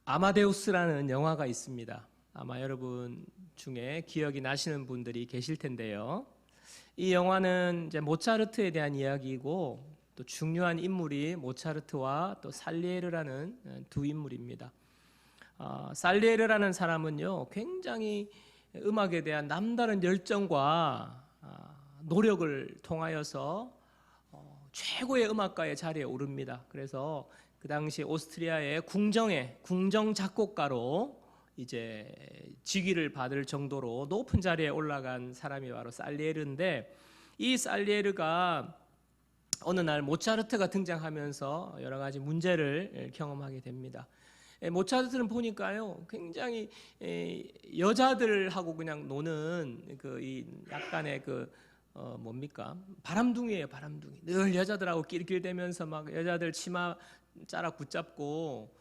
아마데우스라는 영화가 있습니다. 아마 여러분 중에 기억이 나시는 분들이 계실 텐데요. 이 영화는 이제 모차르트에 대한 이야기이고 또 중요한 인물이 모차르트와 또 살리에르라는 두 인물입니다. 살리에르라는 사람은요, 굉장히 음악에 대한 남다른 열정과 노력을 통하여서 최고의 음악가의 자리에 오릅니다. 그래서 그 당시 오스트리아의 궁정 작곡가로 이제 직위를 받을 정도로 높은 자리에 올라간 사람이 바로 살리에르인데, 이 살리에르가 어느 날 모차르트가 등장하면서 여러 가지 문제를 경험하게 됩니다. 모차르트는 보니까요, 굉장히 여자들하고 그냥 노는 이 약간의 뭡니까? 바람둥이에요, 바람둥이. 늘 여자들하고 낄낄대면서 막 여자들 치마 짜라 붙잡고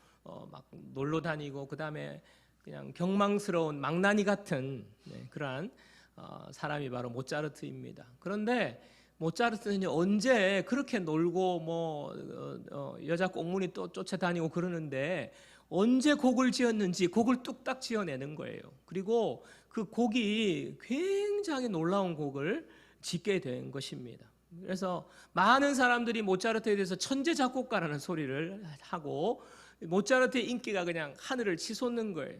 막 놀러 다니고, 그 다음에 그냥 경망스러운 망나니 같은 그러한 사람이 바로 모차르트입니다. 그런데 모차르트는 언제 그렇게 놀고 여자 꽁무니 또 쫓아다니고 그러는데 언제 곡을 지었는지 곡을 뚝딱 지어내는 거예요. 그리고 그 곡이 굉장히 놀라운 곡을 짓게 된 것입니다. 그래서 많은 사람들이 모차르트에 대해서 천재 작곡가라는 소리를 하고 모차르트의 인기가 그냥 하늘을 치솟는 거예요.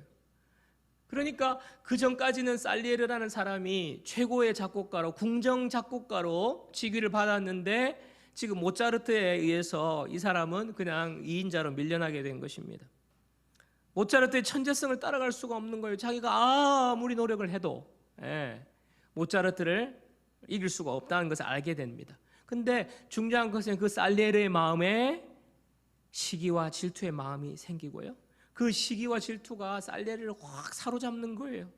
그러니까 그 전까지는 살리에르라는 사람이 최고의 작곡가로, 궁정 작곡가로 직위를 받았는데 지금 모차르트에 의해서 이 사람은 그냥 2인자로 밀려나게 된 것입니다. 모차르트의 천재성을 따라갈 수가 없는 거예요. 자기가 아무리 노력을 해도 모차르트를 이길 수가 없다는 것을 알게 됩니다. 근데 중요한 것은 그 살리에르의 마음에 시기와 질투의 마음이 생기고요, 그 시기와 질투가 살리에르를 확 사로잡는 거예요.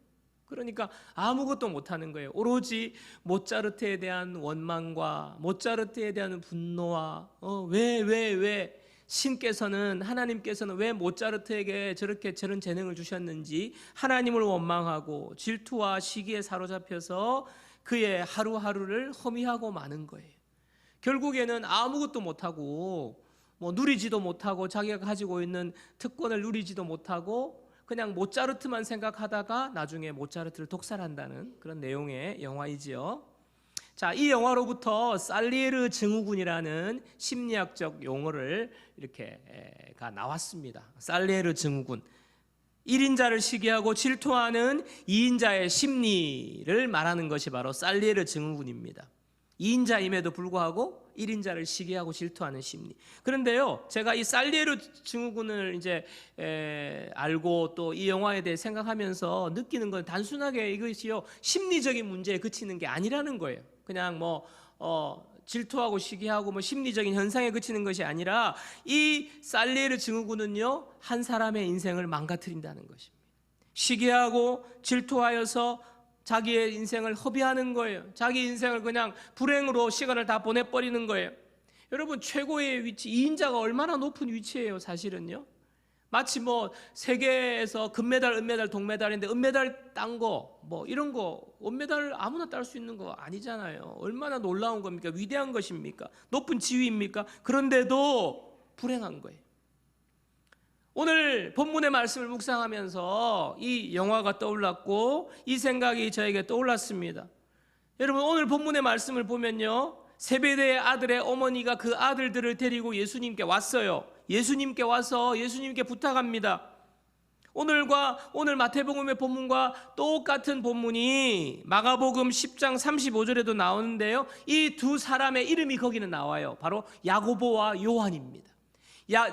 그러니까 아무것도 못하는 거예요. 오로지 모차르트에 대한 원망과 모차르트에 대한 분노와 왜 신께서는, 하나님께서는 왜 모차르트에게 저런 재능을 주셨는지 하나님을 원망하고 질투와 시기에 사로잡혀서 그의 하루하루를 허미하고 마는 거예요. 결국에는 아무것도 못하고 누리지도 못하고 자기가 가지고 있는 특권을 누리지도 못하고 그냥 모차르트만 생각하다가 나중에 모차르트를 독살한다는 그런 내용의 영화이지요. 자, 이 영화로부터 살리에르 증후군이라는 심리학적 용어를 이렇게가 나왔습니다. 살리에르 증후군. 1인자를 시기하고 질투하는 2인자의 심리를 말하는 것이 바로 살리에르 증후군입니다. 2인자임에도 불구하고 1인자를 시기하고 질투하는 심리. 그런데요, 제가 이 살리에르 증후군을 이제 알고 또 이 영화에 대해 생각하면서 느끼는 건 단순하게 이것이요, 심리적인 문제에 그치는 게 아니라는 거예요. 그냥 질투하고 시기하고 심리적인 현상에 그치는 것이 아니라 이 살리에르 증후군은요, 한 사람의 인생을 망가뜨린다는 것입니다. 시기하고 질투하여서 자기의 인생을 허비하는 거예요. 자기 인생을 그냥 불행으로 시간을 다 보내버리는 거예요. 여러분, 최고의 위치, 2인자가 얼마나 높은 위치예요, 사실은요. 마치 세계에서 금메달, 은메달, 동메달인데 은메달 딴 거, 이런 거, 은메달 아무나 딸 수 있는 거 아니잖아요. 얼마나 놀라운 겁니까? 위대한 것입니까? 높은 지위입니까? 그런데도 불행한 거예요. 오늘 본문의 말씀을 묵상하면서 이 영화가 떠올랐고 이 생각이 저에게 떠올랐습니다. 여러분, 오늘 본문의 말씀을 보면요, 세베대의 아들의 어머니가 그 아들들을 데리고 예수님께 왔어요. 예수님께 와서 예수님께 부탁합니다. 오늘 마태복음의 본문과 똑같은 본문이 마가복음 10장 35절에도 나오는데요, 이 두 사람의 이름이 거기는 나와요. 바로 야고보와 요한입니다.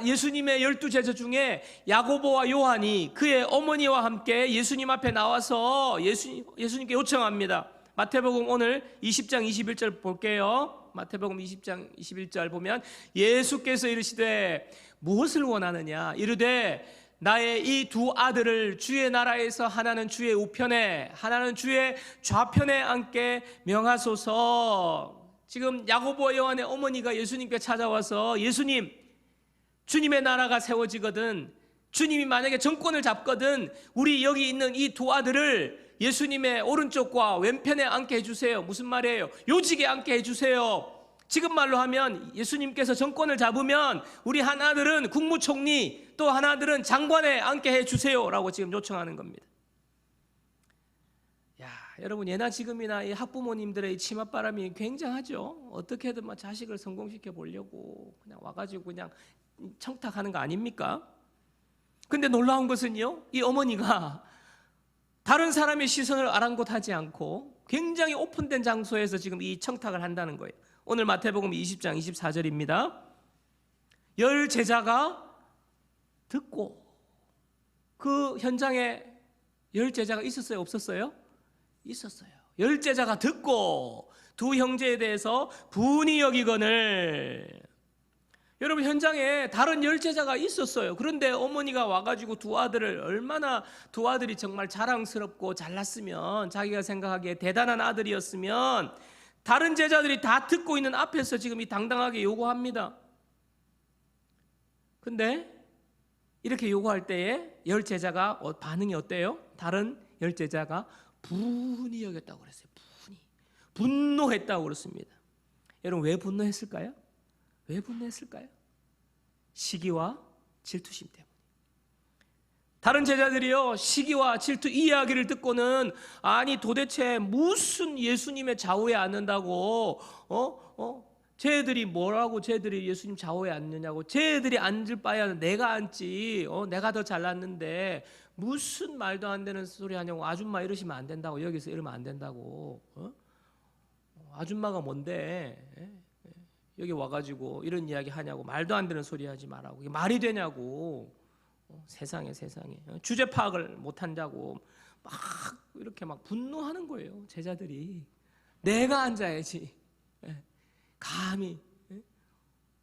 예수님의 12제자 중에 야고보와 요한이 그의 어머니와 함께 예수님 앞에 나와서 예수님께 요청합니다. 마태복음 오늘 20장 21절 볼게요. 마태복음 20장 21절 보면 예수께서 이르시되 무엇을 원하느냐? 이르되 나의 이 두 아들을 주의 나라에서 하나는 주의 우편에 하나는 주의 좌편에 앉게 명하소서. 지금 야고보와 요한의 어머니가 예수님께 찾아와서 주님의 나라가 세워지거든, 주님이 만약에 정권을 잡거든 우리 여기 있는 이 두 아들을 예수님의 오른쪽과 왼편에 앉게 해주세요. 무슨 말이에요? 요직에 앉게 해주세요. 지금 말로 하면 예수님께서 정권을 잡으면 우리 하나들은 국무총리, 또 하나들은 장관에 앉게 해주세요라고 지금 요청하는 겁니다. 야, 여러분, 예나 지금이나 이 학부모님들의 이 치맛바람이 굉장하죠. 어떻게든 막 자식을 성공시켜 보려고 그냥 와가지고 그냥 청탁하는 거 아닙니까? 근데 놀라운 것은요, 이 어머니가 다른 사람의 시선을 아랑곳하지 않고 굉장히 오픈된 장소에서 지금 이 청탁을 한다는 거예요. 오늘 마태복음 20장 24절입니다. 10 제자가 듣고, 그 현장에 10 제자가 있었어요, 없었어요? 있었어요. 10 제자가 듣고 두 형제에 대해서 분이 여기거늘. 여러분, 현장에 다른 10 제자가 있었어요. 그런데 어머니가 와가지고 두 아들을, 얼마나 두 아들이 정말 자랑스럽고 잘났으면, 자기가 생각하기에 대단한 아들이었으면 다른 제자들이 다 듣고 있는 앞에서 지금 이 당당하게 요구합니다. 근데 이렇게 요구할 때에 10 제자가 반응이 어때요? 다른 10 제자가 분이 여겼다고 그랬어요. 분노했다고 그랬습니다. 여러분, 왜 분노했을까요? 왜 분노했을까요? 시기와 질투심 때문에. 다른 제자들이요, 시기와 질투 이 이야기를 듣고는, 아니 도대체 무슨 예수님의 좌우에 앉는다고, 쟤들이 뭐라고 쟤들이 예수님 좌우에 앉느냐고, 쟤들이 앉을 바야 내가 앉지, 내가 더 잘났는데 무슨 말도 안 되는 소리 하냐고, 아줌마 이러시면 안 된다고, 여기서 이러면 안 된다고, 아줌마가 뭔데 여기 와가지고 이런 이야기 하냐고, 말도 안 되는 소리 하지 말라고, 이게 말이 되냐고, 세상에 주제 파악을 못한다고 막 이렇게 막 분노하는 거예요. 제자들이 내가 앉아야지, 감히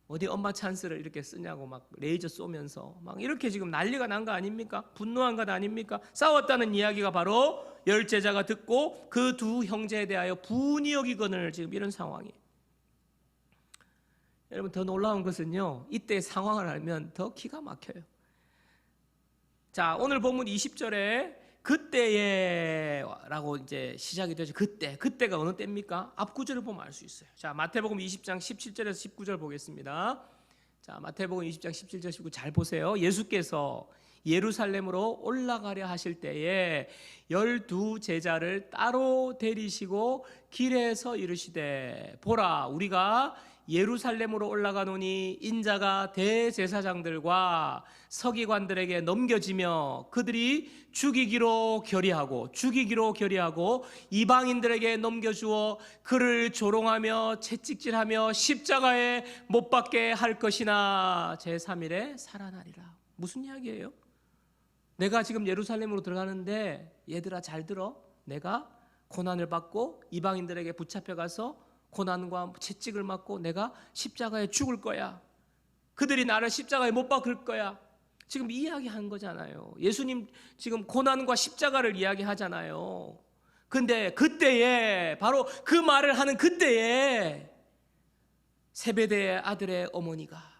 어디 엄마 찬스를 이렇게 쓰냐고 막 레이저 쏘면서 막 이렇게 지금 난리가 난 거 아닙니까? 분노한 것 아닙니까? 싸웠다는 이야기가 바로 10 제자가 듣고 그 두 형제에 대하여 분이 여기거늘, 지금 이런 상황이에요. 여러분, 더 놀라운 것은요, 이때 상황을 알면 더 기가 막혀요. 자, 오늘 본문 20절에 그때에 라고 이제 시작이 되죠. 그때가 어느 때입니까? 앞 구절을 보면 알 수 있어요. 자, 마태복음 20장 17절에서 19절 보겠습니다. 자, 마태복음 20장 17절 19절 잘 보세요. 예수께서 예루살렘으로 올라가려 하실 때에 12 제자를 따로 데리시고 길에서 이르시되, 보라, 우리가 예루살렘으로 올라가노니 인자가 대제사장들과 서기관들에게 넘겨지며 그들이 죽이기로 결의하고 이방인들에게 넘겨주어 그를 조롱하며 채찍질하며 십자가에 못 박게 할 것이나 제3일에 살아나리라. 무슨 이야기예요? 내가 지금 예루살렘으로 들어가는데, 얘들아 잘 들어, 내가 고난을 받고 이방인들에게 붙잡혀가서 고난과 채찍을 맞고 내가 십자가에 죽을 거야. 그들이 나를 십자가에 못 박을 거야. 지금 이야기한 거잖아요. 예수님 지금 고난과 십자가를 이야기하잖아요. 근데 그때에, 바로 그 말을 하는 그때에 세베대의 아들의 어머니가,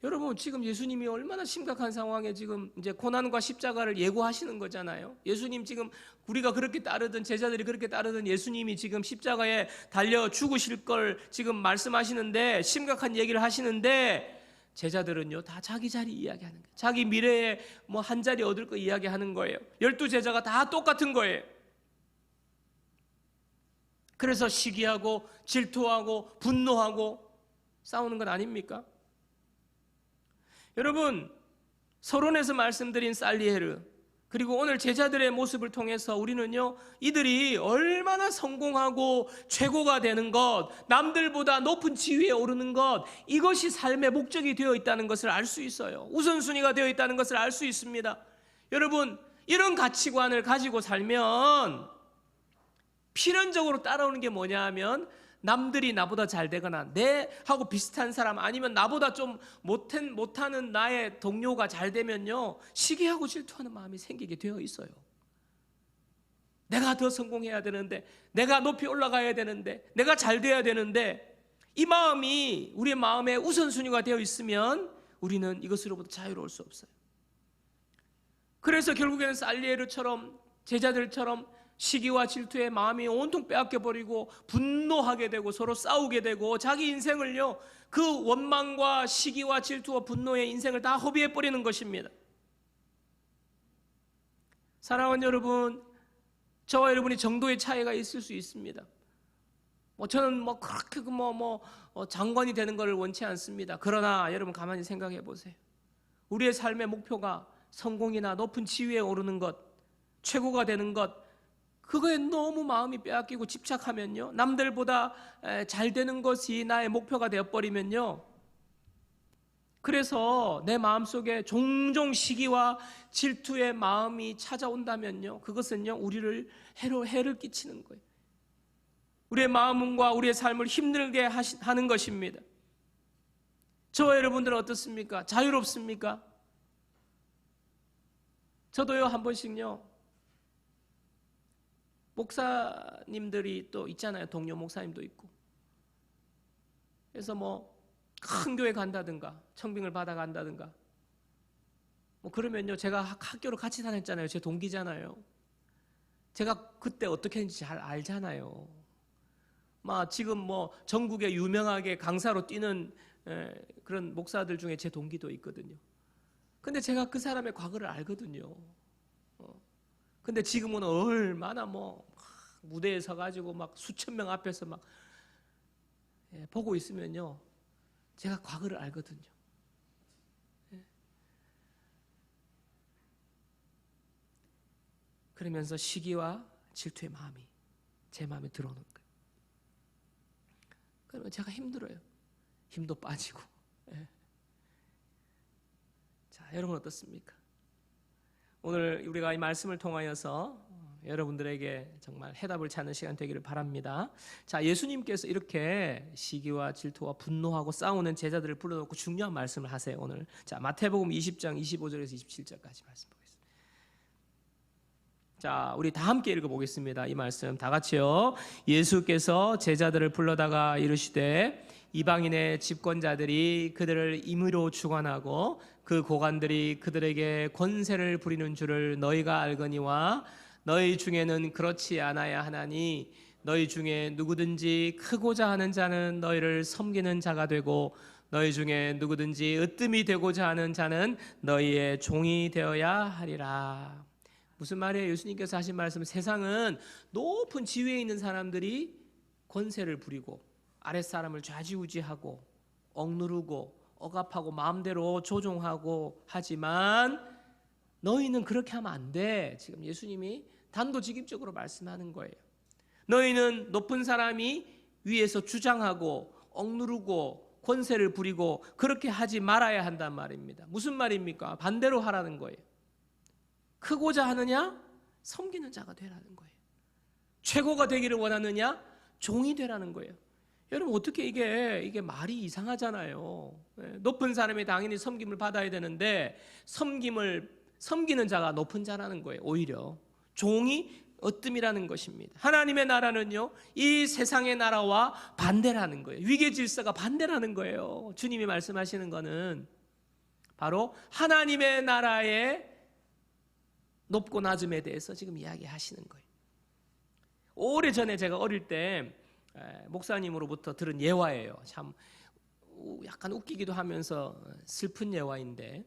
여러분, 지금 예수님이 얼마나 심각한 상황에 지금 이제 고난과 십자가를 예고하시는 거잖아요. 예수님 지금 우리가 그렇게 따르던, 제자들이 그렇게 따르던 예수님이 지금 십자가에 달려 죽으실 걸 지금 말씀하시는데, 심각한 얘기를 하시는데, 제자들은요 다 자기 자리 이야기하는 거예요. 자기 미래에 뭐 한 자리 얻을 거 이야기하는 거예요. 12 제자가 다 똑같은 거예요. 그래서 시기하고 질투하고 분노하고 싸우는 건 아닙니까? 여러분, 서론에서 말씀드린 살리에르, 그리고 오늘 제자들의 모습을 통해서 우리는요, 이들이 얼마나 성공하고 최고가 되는 것, 남들보다 높은 지위에 오르는 것, 이것이 삶의 목적이 되어 있다는 것을 알 수 있어요. 우선순위가 되어 있다는 것을 알 수 있습니다. 여러분, 이런 가치관을 가지고 살면 필연적으로 따라오는 게 뭐냐 하면, 남들이 나보다 잘 되거나 내하고 비슷한 사람, 아니면 나보다 좀 못하는 나의 동료가 잘 되면요, 시기하고 질투하는 마음이 생기게 되어 있어요. 내가 더 성공해야 되는데, 내가 높이 올라가야 되는데, 내가 잘 돼야 되는데, 이 마음이 우리의 마음의 우선순위가 되어 있으면 우리는 이것으로부터 자유로울 수 없어요. 그래서 결국에는 살리에르처럼, 제자들처럼 시기와 질투의 마음이 온통 빼앗겨 버리고 분노하게 되고 서로 싸우게 되고 자기 인생을요, 그 원망과 시기와 질투와 분노의 인생을 다 허비해 버리는 것입니다. 사랑하는 여러분, 저와 여러분이 정도의 차이가 있을 수 있습니다. 저는 그렇게 장관이 되는 것을 원치 않습니다. 그러나 여러분 가만히 생각해 보세요. 우리의 삶의 목표가 성공이나 높은 지위에 오르는 것, 최고가 되는 것, 그거에 너무 마음이 빼앗기고 집착하면요, 남들보다 잘 되는 것이 나의 목표가 되어버리면요, 그래서 내 마음속에 종종 시기와 질투의 마음이 찾아온다면요, 그것은요, 우리를 해를 끼치는 거예요. 우리의 마음과 우리의 삶을 힘들게 하는 것입니다. 저와 여러분들은 어떻습니까? 자유롭습니까? 저도요, 한 번씩요, 목사님들이 또 있잖아요. 동료 목사님도 있고. 그래서 큰 교회 간다든가 청빙을 받아 간다든가 그러면요, 제가 학교로 같이 다녔잖아요. 제 동기잖아요. 제가 그때 어떻게 했는지 잘 알잖아요. 지금 전국에 유명하게 강사로 뛰는 그런 목사들 중에 제 동기도 있거든요. 근데 제가 그 사람의 과거를 알거든요. 근데 지금은 얼마나 무대에 서가지고 수천 명 앞에서 보고 있으면요, 제가 과거를 알거든요. 그러면서 시기와 질투의 마음이 제 마음에 들어오는 거예요. 그러면 제가 힘들어요. 힘도 빠지고. 자, 여러분 어떻습니까? 오늘 우리가 이 말씀을 통하여서 여러분들에게 정말 해답을 찾는 시간 되기를 바랍니다. 자, 예수님께서 이렇게 시기와 질투와 분노하고 싸우는 제자들을 불러놓고 중요한 말씀을 하세요. 오늘 자, 마태복음 20장 25절에서 27절까지 말씀 보겠습니다. 자, 우리 다 함께 읽어보겠습니다. 이 말씀 다 같이요. 예수께서 제자들을 불러다가 이르시되 이방인의 집권자들이 그들을 임의로 주관하고 그 고관들이 그들에게 권세를 부리는 줄을 너희가 알거니와 너희 중에는 그렇지 않아야 하나니 너희 중에 누구든지 크고자 하는 자는 너희를 섬기는 자가 되고 너희 중에 누구든지 으뜸이 되고자 하는 자는 너희의 종이 되어야 하리라. 무슨 말이에요? 예수님께서 하신 말씀은 세상은 높은 지위에 있는 사람들이 권세를 부리고 아랫사람을 좌지우지하고 억누르고 억압하고 마음대로 조종하고 하지만 너희는 그렇게 하면 안 돼. 지금 예수님이 단도직입적으로 말씀하는 거예요. 너희는 높은 사람이 위에서 주장하고 억누르고 권세를 부리고 그렇게 하지 말아야 한단 말입니다. 무슨 말입니까? 반대로 하라는 거예요. 크고자 하느냐? 섬기는 자가 되라는 거예요. 최고가 되기를 원하느냐? 종이 되라는 거예요. 여러분 어떻게 이게 말이 이상하잖아요. 높은 사람이 당연히 섬김을 받아야 되는데 섬기는 자가 높은 자라는 거예요. 오히려 종이 어뜸이라는 것입니다. 하나님의 나라는요, 이 세상의 나라와 반대라는 거예요. 위계 질서가 반대라는 거예요. 주님이 말씀하시는 거는 바로 하나님의 나라의 높고 낮음에 대해서 지금 이야기하시는 거예요. 오래전에 제가 어릴 때 목사님으로부터 들은 예화예요. 참 약간 웃기기도 하면서 슬픈 예화인데,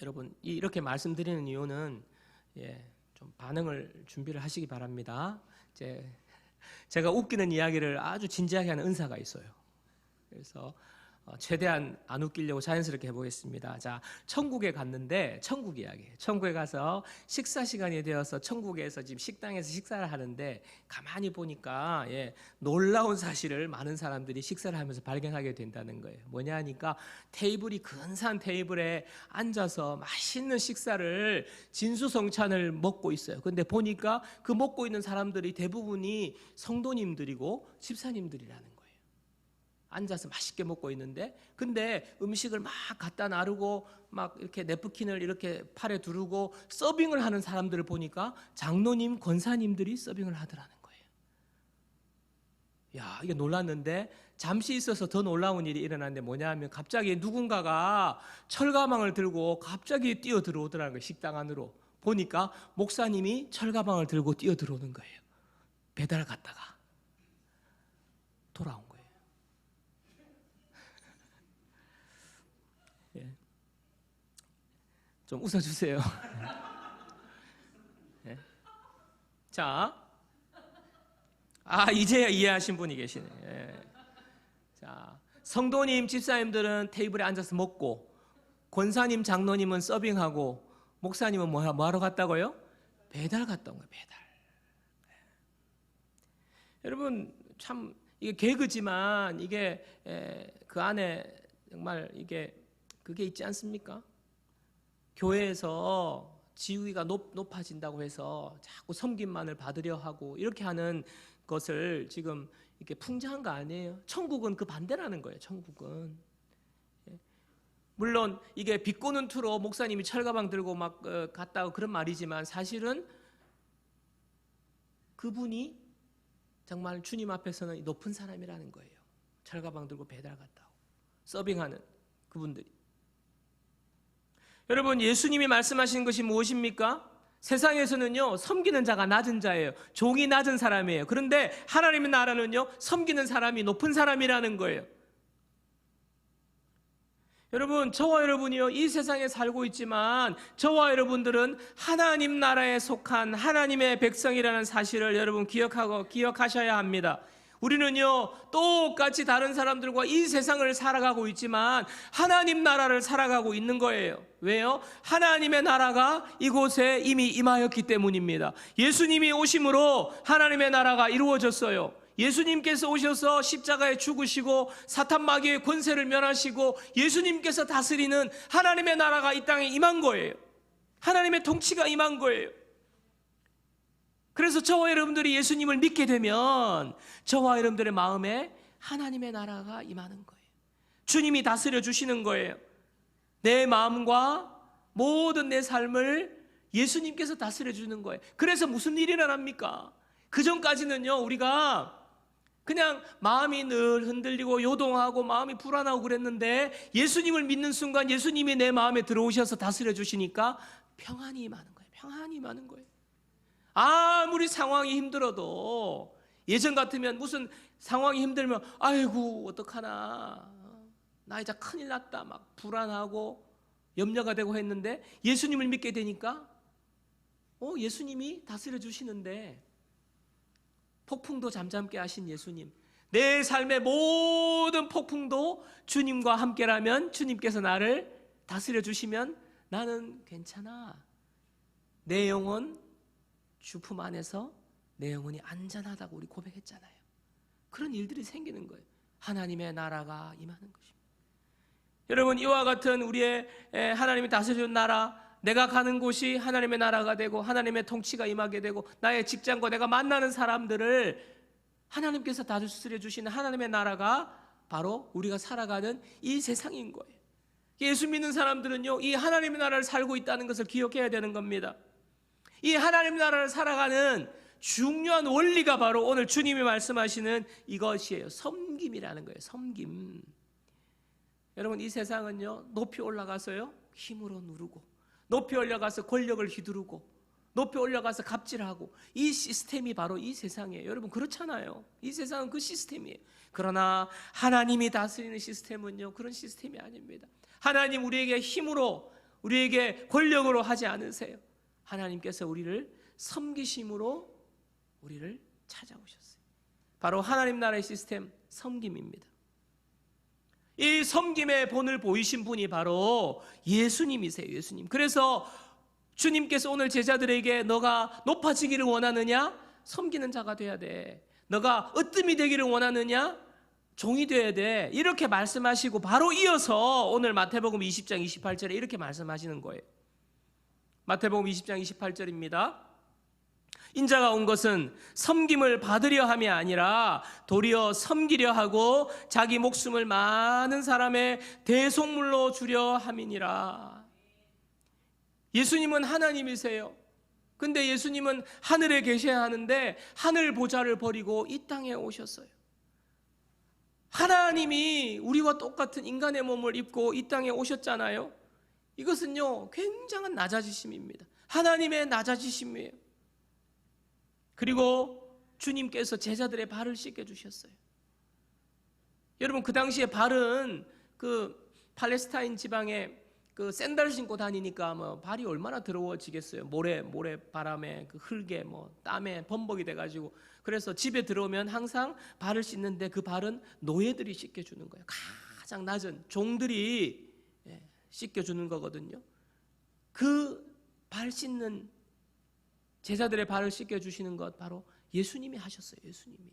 여러분 이렇게 말씀드리는 이유는 좀 반응을 준비를 하시기 바랍니다. 제가 웃기는 이야기를 아주 진지하게 하는 은사가 있어요. 그래서 최대한 안 웃기려고 자연스럽게 해보겠습니다. 자, 천국에 갔는데, 천국 이야기예요. 천국에 가서 식사 시간이 되어서 천국에서 지금 식당에서 식사를 하는데 가만히 보니까 놀라운 사실을 많은 사람들이 식사를 하면서 발견하게 된다는 거예요. 뭐냐 하니까 테이블이 근사한 테이블에 앉아서 맛있는 식사를 진수성찬을 먹고 있어요. 근데 보니까 그 먹고 있는 사람들이 대부분이 성도님들이고 집사님들이라는 거예요. 앉아서 맛있게 먹고 있는데, 근데 음식을 막 갖다 나르고 막 이렇게 냅킨을 이렇게 팔에 두르고 서빙을 하는 사람들을 보니까 장로님, 권사님들이 서빙을 하더라는 거예요. 야, 이게 놀랐는데 잠시 있어서 더 놀라운 일이 일어났는데 뭐냐 하면 갑자기 누군가가 철가망을 들고 갑자기 뛰어 들어오더라는 거예요. 식당 안으로. 보니까 목사님이 철가방을 들고 뛰어들어오는 거예요. 배달 갔다가 돌아온 거예요. 예. 좀 웃어주세요. 예. 자, 이제야 이해하신 분이 계시네. 예. 자, 성도님, 집사님들은 테이블에 앉아서 먹고, 권사님, 장로님은 서빙하고, 목사님은 뭐 하러 갔다고요? 배달 갔다 온 거예요. 배달. 예. 여러분, 참 이게 개그지만 이게 그 안에 정말 그게 있지 않습니까? 교회에서 지위가 높아진다고 해서 자꾸 섬김만을 받으려 하고 이렇게 하는 것을 지금 이렇게 풍자한 거 아니에요. 천국은 그 반대라는 거예요. 천국은. 물론 이게 비꼬는 투로 목사님이 철가방 들고 막 갔다고 그런 말이지만 사실은 그분이 정말 주님 앞에서는 높은 사람이라는 거예요. 철가방 들고 배달 갔다고 서빙하는 그분들이. 여러분, 예수님이 말씀하신 것이 무엇입니까? 세상에서는요, 섬기는 자가 낮은 자예요. 종이 낮은 사람이에요. 그런데 하나님의 나라는요, 섬기는 사람이 높은 사람이라는 거예요. 여러분, 저와 여러분이요, 이 세상에 살고 있지만 저와 여러분들은 하나님 나라에 속한 하나님의 백성이라는 사실을 여러분 기억하셔야 합니다. 우리는요, 똑같이 다른 사람들과 이 세상을 살아가고 있지만 하나님 나라를 살아가고 있는 거예요. 왜요? 하나님의 나라가 이곳에 이미 임하였기 때문입니다. 예수님이 오심으로 하나님의 나라가 이루어졌어요. 예수님께서 오셔서 십자가에 죽으시고 사탄 마귀의 권세를 멸하시고 예수님께서 다스리는 하나님의 나라가 이 땅에 임한 거예요. 하나님의 통치가 임한 거예요. 그래서 저와 여러분들이 예수님을 믿게 되면 저와 여러분들의 마음에 하나님의 나라가 임하는 거예요. 주님이 다스려 주시는 거예요. 내 마음과 모든 내 삶을 예수님께서 다스려 주는 거예요. 그래서 무슨 일이 일어납니까? 그 전까지는요, 우리가 그냥 마음이 늘 흔들리고 요동하고 마음이 불안하고 그랬는데 예수님을 믿는 순간 예수님이 내 마음에 들어오셔서 다스려 주시니까 평안이 임하는 거예요. 평안이 임하는 거예요. 아무리 상황이 힘들어도 예전 같으면 무슨 상황이 힘들면 아이고 어떡하나, 나 이제 큰일 났다 막 불안하고 염려가 되고 했는데 예수님을 믿게 되니까 예수님이 다스려 주시는데, 폭풍도 잠잠게 하신 예수님, 내 삶의 모든 폭풍도 주님과 함께라면, 주님께서 나를 다스려 주시면 나는 괜찮아. 내 영혼 주품 안에서 내 영혼이 안전하다고 우리 고백했잖아요. 그런 일들이 생기는 거예요. 하나님의 나라가 임하는 것입니다. 여러분, 이와 같은 우리의 하나님이 다스려준 나라, 내가 가는 곳이 하나님의 나라가 되고 하나님의 통치가 임하게 되고 나의 직장과 내가 만나는 사람들을 하나님께서 다스려 주시는 하나님의 나라가 바로 우리가 살아가는 이 세상인 거예요. 예수 믿는 사람들은요, 이 하나님의 나라를 살고 있다는 것을 기억해야 되는 겁니다. 이 하나님의 나라를 살아가는 중요한 원리가 바로 오늘 주님이 말씀하시는 이것이에요. 섬김이라는 거예요. 섬김. 여러분, 이 세상은요, 높이 올라가서요 힘으로 누르고, 높이 올라가서 권력을 휘두르고, 높이 올라가서 갑질하고, 이 시스템이 바로 이 세상이에요. 여러분, 그렇잖아요. 이 세상은 그 시스템이에요. 그러나 하나님이 다스리는 시스템은요, 그런 시스템이 아닙니다. 하나님 우리에게 힘으로, 우리에게 권력으로 하지 않으세요. 하나님께서 우리를 섬기심으로 우리를 찾아오셨어요. 바로 하나님 나라의 시스템, 섬김입니다. 이 섬김의 본을 보이신 분이 바로 예수님이세요. 예수님. 그래서 주님께서 오늘 제자들에게 너가 높아지기를 원하느냐? 섬기는 자가 돼야 돼. 너가 으뜸이 되기를 원하느냐? 종이 돼야 돼. 이렇게 말씀하시고 바로 이어서 오늘 마태복음 20장 28절에 이렇게 말씀하시는 거예요. 마태복음 20장 28절입니다. 인자가 온 것은 섬김을 받으려 함이 아니라 도리어 섬기려 하고 자기 목숨을 많은 사람의 대속물로 주려 함이니라. 예수님은 하나님이세요. 근데 예수님은 하늘에 계셔야 하는데 하늘 보좌를 버리고 이 땅에 오셨어요. 하나님이 우리와 똑같은 인간의 몸을 입고 이 땅에 오셨잖아요. 이것은요, 굉장한 낮아지심입니다. 하나님의 낮아지심이에요. 그리고 주님께서 제자들의 발을 씻겨 주셨어요. 여러분, 그 당시에 발은 그 팔레스타인 지방에 그 샌들 신고 다니니까 뭐 발이 얼마나 더러워지겠어요. 모래 바람에 그 흙에 뭐 땀에 범벅이 돼가지고. 그래서 집에 들어오면 항상 발을 씻는데 그 발은 노예들이 씻겨주는 거예요. 가장 낮은 종들이 씻겨주는 거거든요. 그 발 씻는, 제자들의 발을 씻겨주시는 것 바로 예수님이 하셨어요. 예수님이.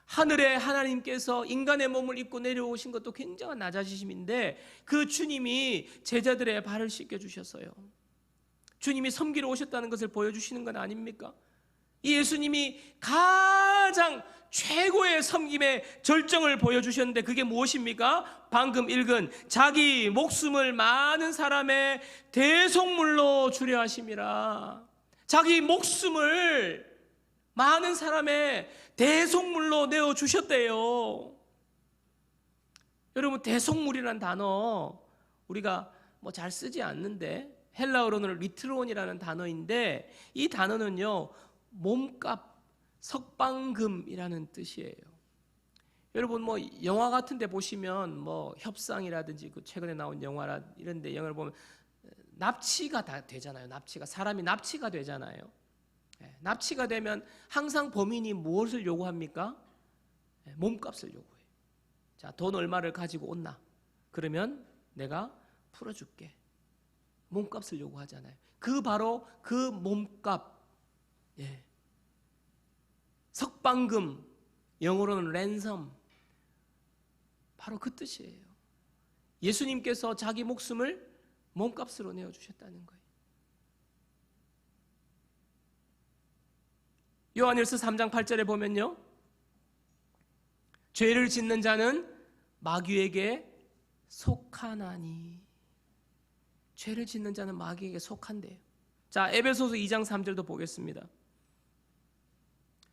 하늘에 하나님께서 인간의 몸을 입고 내려오신 것도 굉장한 낮아지심인데 그 주님이 제자들의 발을 씻겨주셨어요. 주님이 섬기러 오셨다는 것을 보여주시는 건 아닙니까? 이 예수님이 가장 최고의 섬김의 절정을 보여주셨는데 그게 무엇입니까? 방금 읽은 자기 목숨을 많은 사람의 대속물로 주려 하심이라. 자기 목숨을 많은 사람의 대속물로 내어주셨대요. 여러분, 대속물이라는 단어 우리가 뭐 잘 쓰지 않는데 헬라어로는 리트론이라는 단어인데 이 단어는요 몸값, 석방금이라는 뜻이에요. 여러분, 뭐 영화 같은 데 보시면 뭐 협상이라든지 그 최근에 나온 영화라 이런 데 영화를 보면 납치가 다 되잖아요. 사람이 납치가 되잖아요. 납치가 되면 항상 범인이 무엇을 요구합니까? 몸값을 요구해요. 자, 돈 얼마를 가지고 온나? 그러면 내가 풀어줄게. 몸값을 요구하잖아요. 바로 그 몸값, 석방금, 영어로는 랜섬, 바로 그 뜻이에요. 예수님께서 자기 목숨을 몸값으로 내어주셨다는 거예요. 요한일서 3장 8절에 보면요, 죄를 짓는 자는 마귀에게 속하나니. 죄를 짓는 자는 마귀에게 속한대요. 자, 에베소서 2장 3절도 보겠습니다.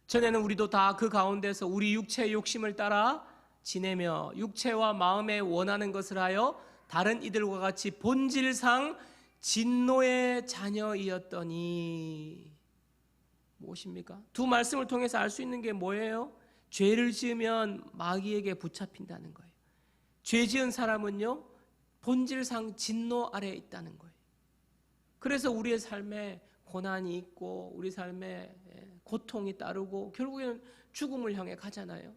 전에는 우리도 다 그 가운데서 우리 육체의 욕심을 따라 지내며 육체와 마음에 원하는 것을 하여 다른 이들과 같이 본질상 진노의 자녀이었더니. 무엇입니까? 두 말씀을 통해서 알 수 있는 게 뭐예요? 죄를 지으면 마귀에게 붙잡힌다는 거예요. 죄 지은 사람은요 본질상 진노 아래에 있다는 거예요. 그래서 우리의 삶에 고난이 있고 우리 삶에 고통이 따르고 결국에는 죽음을 향해 가잖아요.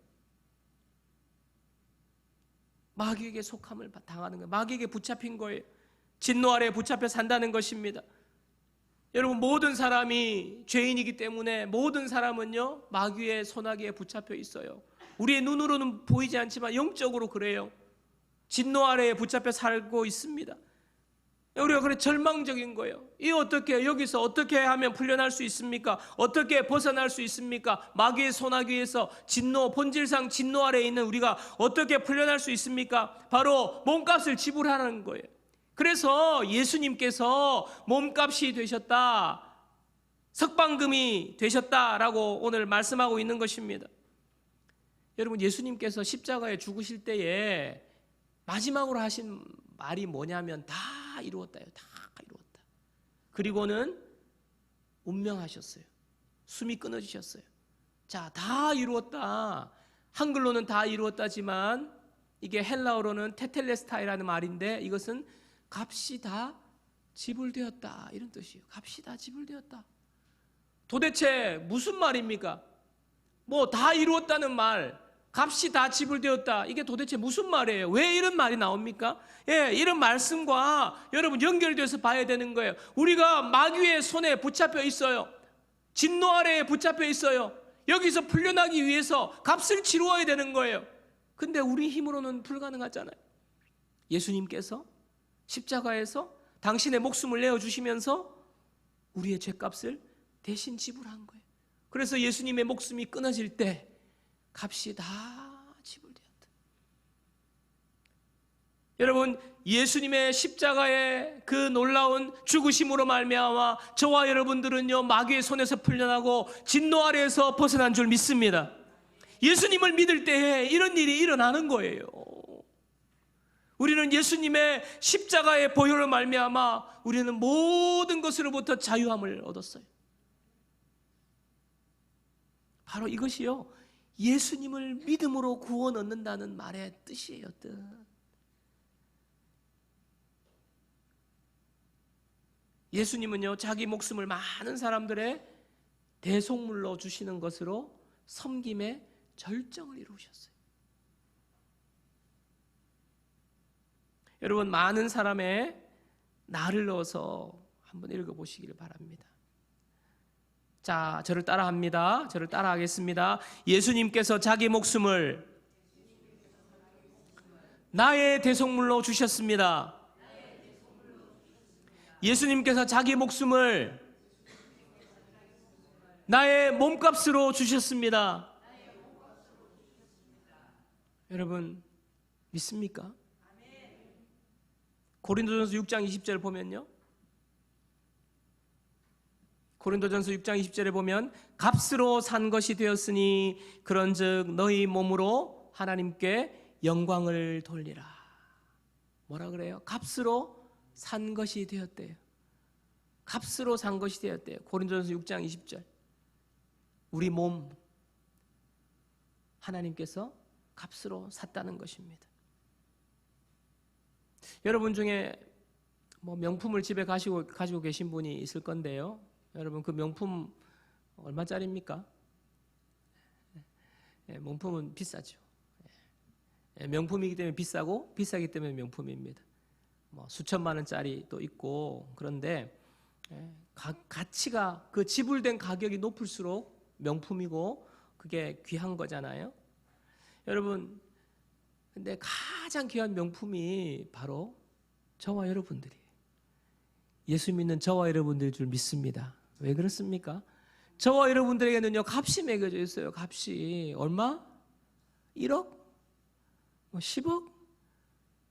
마귀에게 속함을 당하는 거예요. 마귀에게 붙잡힌 거예요. 진노 아래에 붙잡혀 산다는 것입니다. 여러분, 모든 사람이 죄인이기 때문에 모든 사람은요 마귀의 손아귀에 붙잡혀 있어요. 우리의 눈으로는 보이지 않지만 영적으로 그래요. 진노 아래에 붙잡혀 살고 있습니다. 우리가 그래 절망적인 거예요. 여기서 어떻게 하면 풀려날 수 있습니까? 어떻게 벗어날 수 있습니까? 마귀의 손아귀에서 본질상 진노 아래에 있는 우리가 어떻게 풀려날 수 있습니까? 바로 몸값을 지불하는 거예요. 그래서 예수님께서 몸값이 되셨다, 석방금이 되셨다라고 오늘 말씀하고 있는 것입니다. 여러분, 예수님께서 십자가에 죽으실 때에 마지막으로 하신 말이 뭐냐면 다 이루었다요. 다 이루었다. 그리고는 운명하셨어요. 숨이 끊어지셨어요. 자, 다 이루었다. 한글로는 다 이루었다지만 이게 헬라어로는 테텔레스타이라는 말인데 이것은 값이 다 지불되었다, 이런 뜻이에요. 값이 다 지불되었다. 도대체 무슨 말입니까? 뭐 다 이루었다는 말, 값이 다 지불되었다, 이게 도대체 무슨 말이에요? 왜 이런 말이 나옵니까? 이런 말씀과 여러분 연결돼서 봐야 되는 거예요. 우리가 마귀의 손에 붙잡혀 있어요. 진노 아래에 붙잡혀 있어요. 여기서 풀려나기 위해서 값을 치루어야 되는 거예요. 근데 우리 힘으로는 불가능하잖아요. 예수님께서 십자가에서 당신의 목숨을 내어주시면서 우리의 죄값을 대신 지불한 거예요. 그래서 예수님의 목숨이 끊어질 때 값이 다 지불되었다. 여러분, 예수님의 십자가의 그 놀라운 죽으심으로 말미암아 저와 여러분들은요 마귀의 손에서 풀려나고 진노 아래에서 벗어난 줄 믿습니다. 예수님을 믿을 때에 이런 일이 일어나는 거예요. 우리는 예수님의 십자가의 보혈로 말미암아 우리는 모든 것으로부터 자유함을 얻었어요. 바로 이것이요, 예수님을 믿음으로 구원 얻는다는 말의 뜻이에요. 뜻. 예수님은요, 자기 목숨을 많은 사람들의 대속물로 주시는 것으로 섬김의 절정을 이루셨어요. 여러분, 많은 사람의 나를 넣어서 한번 읽어보시기를 바랍니다. 자, 저를 따라합니다. 저를 따라하겠습니다. 예수님께서 자기 목숨을 나의 대속물로 주셨습니다. 예수님께서 자기 목숨을 나의 몸값으로 주셨습니다. 여러분, 믿습니까? 고린도전서 6장 20절을 보면요, 고린도전서 6장 20절에 보면 값으로 산 것이 되었으니 그런즉 너희 몸으로 하나님께 영광을 돌리라. 뭐라 그래요? 값으로 산 것이 되었대요. 값으로 산 것이 되었대요. 고린도전서 6장 20절. 우리 몸 하나님께서 값으로 샀다는 것입니다. 여러분 중에 뭐 명품을 집에 가지고 계신 분이 있을 건데요, 여러분, 그 명품 얼마짜리입니까? 명품은 비싸죠. 명품이기 때문에 비싸고, 비싸기 때문에 명품입니다. 뭐 수천만 원짜리 또 있고, 그런데 가치가, 그 지불된 가격이 높을수록 명품이고 그게 귀한 거잖아요. 여러분, 근데 가장 귀한 명품이 바로 저와 여러분들이에요. 예수 믿는 저와 여러분들일 줄 믿습니다. 왜 그렇습니까? 저와 여러분들에게는요, 값이 매겨져 있어요. 값이 얼마? 1억? 뭐 10억?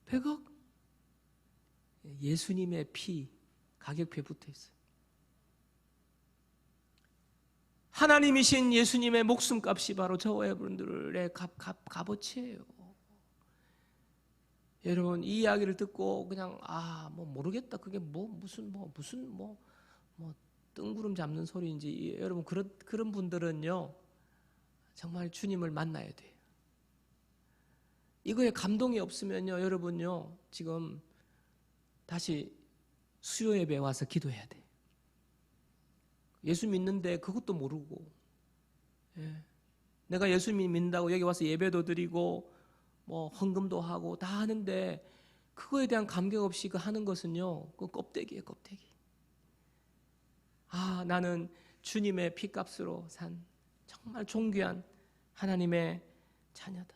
100억? 예수님의 피, 가격표에 붙어 있어요. 하나님이신 예수님의 목숨값이 바로 저와 여러분들의 값어치예요. 여러분, 이 이야기를 듣고 그냥 뭐 모르겠다, 그게 무슨 뜬구름 잡는 소리인지, 여러분, 그런 분들은요, 정말 주님을 만나야 돼요. 이거에 감동이 없으면요, 여러분요, 지금 다시 수요 예배 와서 기도해야 돼요. 예수 믿는데 그것도 모르고, 내가 예수 믿는다고 여기 와서 예배도 드리고 뭐 헌금도 하고 다 하는데 그거에 대한 감격 없이 그 하는 것은요, 그 껍데기예요, 껍데기. 나는 주님의 피값으로 산 정말 존귀한 하나님의 자녀다.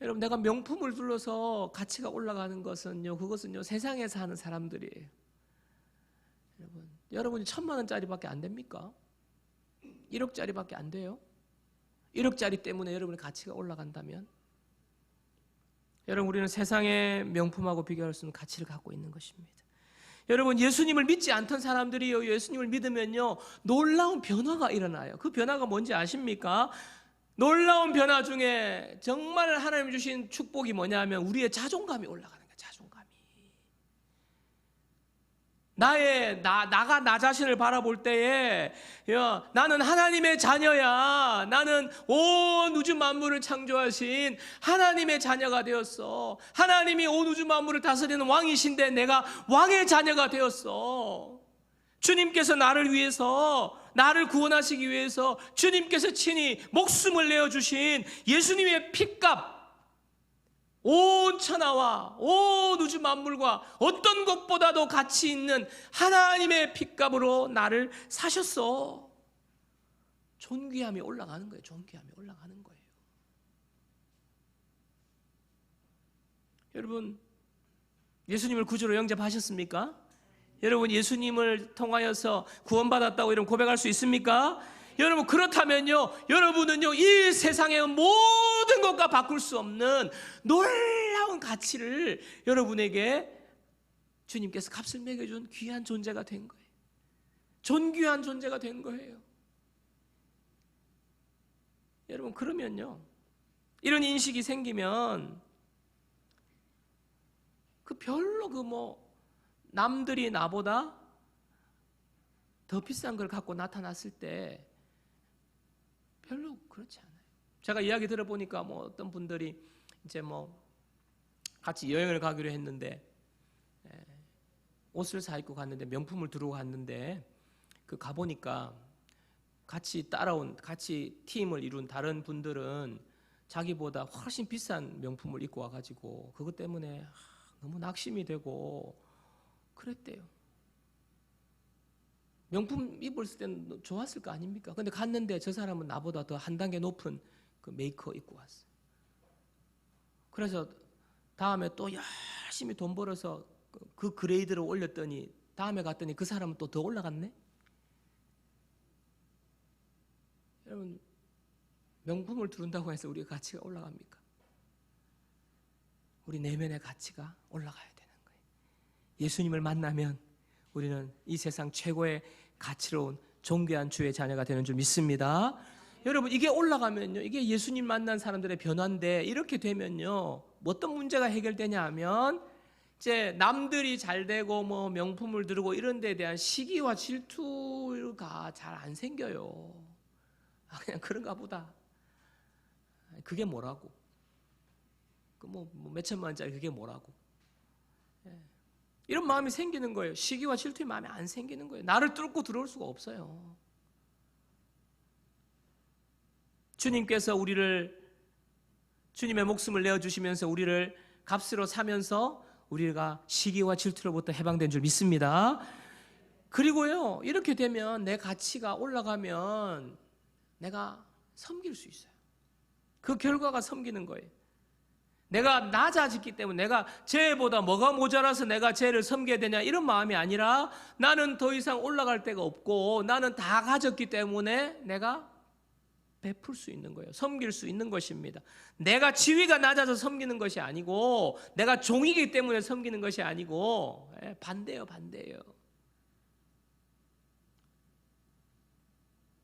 여러분, 내가 명품을 둘러서 가치가 올라가는 것은요, 그것은요, 세상에서 하는 사람들이에요. 여러분이 1,000만 원짜리밖에 안 됩니까? 1억짜리밖에 안 돼요? 1억짜리 때문에 여러분의 가치가 올라간다면, 여러분, 우리는 세상의 명품하고 비교할 수 없는 가치를 갖고 있는 것입니다. 여러분, 예수님을 믿지 않던 사람들이요, 예수님을 믿으면요, 놀라운 변화가 일어나요. 그 변화가 뭔지 아십니까? 놀라운 변화 중에 정말 하나님 주신 축복이 뭐냐면 우리의 자존감이 올라가는 거예요. 자존감이. 나가 나 자신을 바라볼 때에, 나는 하나님의 자녀야. 나는 온 우주 만물을 창조하신 하나님의 자녀가 되었어. 하나님이 온 우주 만물을 다스리는 왕이신데 내가 왕의 자녀가 되었어. 주님께서 나를 위해서, 나를 구원하시기 위해서 주님께서 친히 목숨을 내어주신 예수님의 피값, 온 천하와 온 우주 만물과 어떤 것보다도 가치 있는 하나님의 피값으로 나를 사셨어. 존귀함이 올라가는 거예요. 존귀함이 올라가는 거예요. 여러분, 예수님을 구주로 영접하셨습니까? 여러분, 예수님을 통하여서 구원받았다고 여러분 고백할 수 있습니까? 여러분, 그렇다면요, 여러분은요, 이 세상의 모든 것과 바꿀 수 없는 놀라운 가치를 여러분에게 주님께서 값을 매겨준 귀한 존재가 된 거예요. 존귀한 존재가 된 거예요. 여러분, 그러면요, 이런 인식이 생기면 그 별로 그 뭐 남들이 나보다 더 비싼 걸 갖고 나타났을 때 별로 그렇지 않아요. 제가 이야기 들어보니까 뭐 어떤 분들이 이제 뭐 같이 여행을 가기로 했는데 옷을 사 입고 갔는데 명품을 두르고 갔는데 그 가보니까 같이 팀을 이룬 다른 분들은 자기보다 훨씬 비싼 명품을 입고 와가지고 그것 때문에 너무 낙심이 되고 그랬대요. 명품 입었을 때는 좋았을 거 아닙니까? 근데 갔는데 저 사람은 나보다 더 한 단계 높은 그 메이커 입고 왔어요. 그래서 다음에 또 열심히 돈 벌어서 그 그레이드를 올렸더니 다음에 갔더니 그 사람은 또 더 올라갔네? 여러분, 명품을 두른다고 해서 우리의 가치가 올라갑니까? 우리 내면의 가치가 올라가야 되는 거예요. 예수님을 만나면 우리는 이 세상 최고의 가치로운 존귀한 주의 자녀가 되는 줄 믿습니다. 여러분, 이게 올라가면요, 이게 예수님 만난 사람들의 변화인데 이렇게 되면요, 어떤 문제가 해결되냐 하면 이제 남들이 잘 되고 뭐 명품을 두르고 이런 데에 대한 시기와 질투가 잘 안 생겨요. 그냥 그런가 보다. 그게 뭐라고? 그 뭐 몇천만 원짜리 그게 뭐라고? 이런 마음이 생기는 거예요. 시기와 질투의 마음이 안 생기는 거예요. 나를 뚫고 들어올 수가 없어요. 주님께서 주님의 목숨을 내어주시면서 우리를 값으로 사면서 우리가 시기와 질투로부터 해방된 줄 믿습니다. 그리고요, 이렇게 되면 내 가치가 올라가면 내가 섬길 수 있어요. 그 결과가 섬기는 거예요. 내가 낮아졌기 때문에 내가 쟤보다 뭐가 모자라서 내가 쟤를 섬겨야 되냐 이런 마음이 아니라 나는 더 이상 올라갈 데가 없고 나는 다 가졌기 때문에 내가 베풀 수 있는 거예요. 섬길 수 있는 것입니다. 내가 지위가 낮아서 섬기는 것이 아니고 내가 종이기 때문에 섬기는 것이 아니고 반대예요.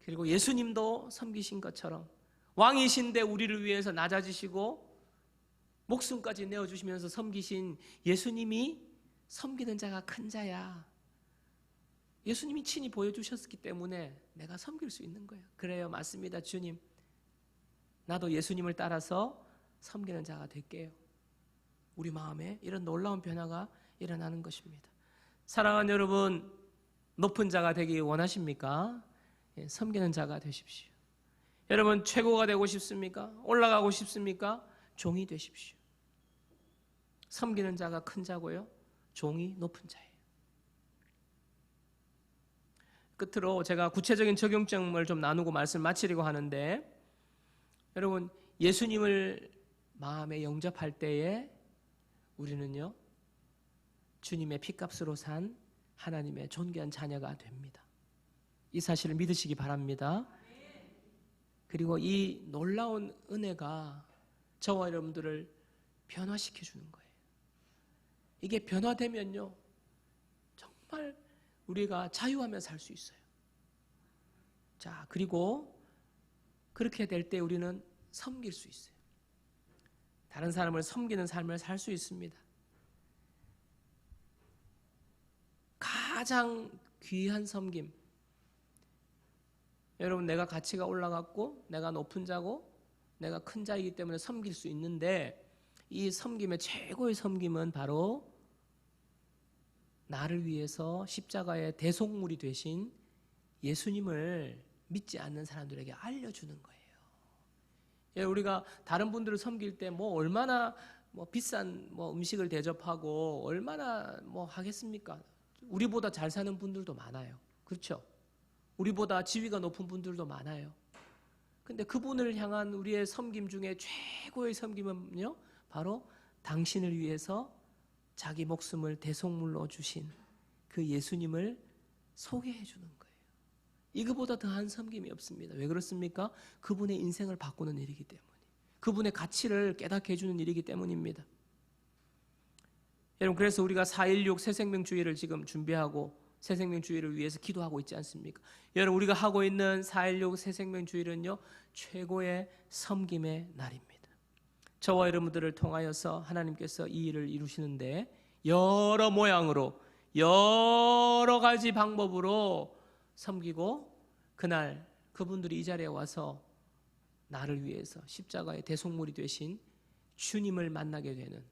그리고 예수님도 섬기신 것처럼 왕이신데 우리를 위해서 낮아지시고 목숨까지 내어주시면서 섬기신 예수님이 섬기는 자가 큰 자야. 예수님이 친히 보여주셨기 때문에 내가 섬길 수 있는 거예요. 그래요, 맞습니다. 주님, 나도 예수님을 따라서 섬기는 자가 될게요. 우리 마음에 이런 놀라운 변화가 일어나는 것입니다. 사랑하는 여러분, 높은 자가 되기 원하십니까? 섬기는 자가 되십시오. 여러분, 최고가 되고 싶습니까? 올라가고 싶습니까? 종이 되십시오. 섬기는 자가 큰 자고요, 종이 높은 자예요. 끝으로 제가 구체적인 적용점을 좀 나누고 말씀 마치려고 하는데, 여러분, 예수님을 마음에 영접할 때에 우리는요, 주님의 피값으로 산 하나님의 존귀한 자녀가 됩니다. 이 사실을 믿으시기 바랍니다. 그리고 이 놀라운 은혜가 저와 여러분들을 변화시켜 주는 거예요. 이게 변화되면요, 정말 우리가 자유하며 살 수 있어요. 자, 그리고 그렇게 될 때 우리는 섬길 수 있어요. 다른 사람을 섬기는 삶을 살 수 있습니다. 가장 귀한 섬김. 여러분, 내가 가치가 올라갔고 내가 높은 자고 내가 큰 자이기 때문에 섬길 수 있는데, 이 섬김의 최고의 섬김은 바로 나를 위해서 십자가의 대속물이 되신 예수님을 믿지 않는 사람들에게 알려주는 거예요. 우리가 다른 분들을 섬길 때 뭐 얼마나 비싼 음식을 대접하고 얼마나 하겠습니까? 우리보다 잘 사는 분들도 많아요. 그렇죠? 우리보다 지위가 높은 분들도 많아요. 근데 그분을 향한 우리의 섬김 중에 최고의 섬김은요, 바로 당신을 위해서 자기 목숨을 대속물로 주신 그 예수님을 소개해 주는 거예요. 이거보다 더한 섬김이 없습니다. 왜 그렇습니까? 그분의 인생을 바꾸는 일이기 때문에, 그분의 가치를 깨닫게 해주는 일이기 때문입니다. 여러분, 그래서 우리가 4.16 새생명주의를 지금 준비하고 새생명주의를 위해서 기도하고 있지 않습니까? 여러분, 우리가 하고 있는 4.16 새생명주의는요, 최고의 섬김의 날입니다. 저와 여러분들을 통하여서 하나님께서 이 일을 이루시는데 여러 모양으로 여러 가지 방법으로 섬기고 그날 그분들이 이 자리에 와서 나를 위해서 십자가의 대속물이 되신 주님을 만나게 되는,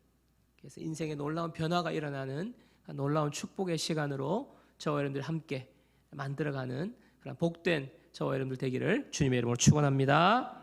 그래서 인생에 놀라운 변화가 일어나는 놀라운 축복의 시간으로 저와 여러분들 함께 만들어가는 그런 복된 저와 여러분들 되기를 주님의 이름으로 축원합니다.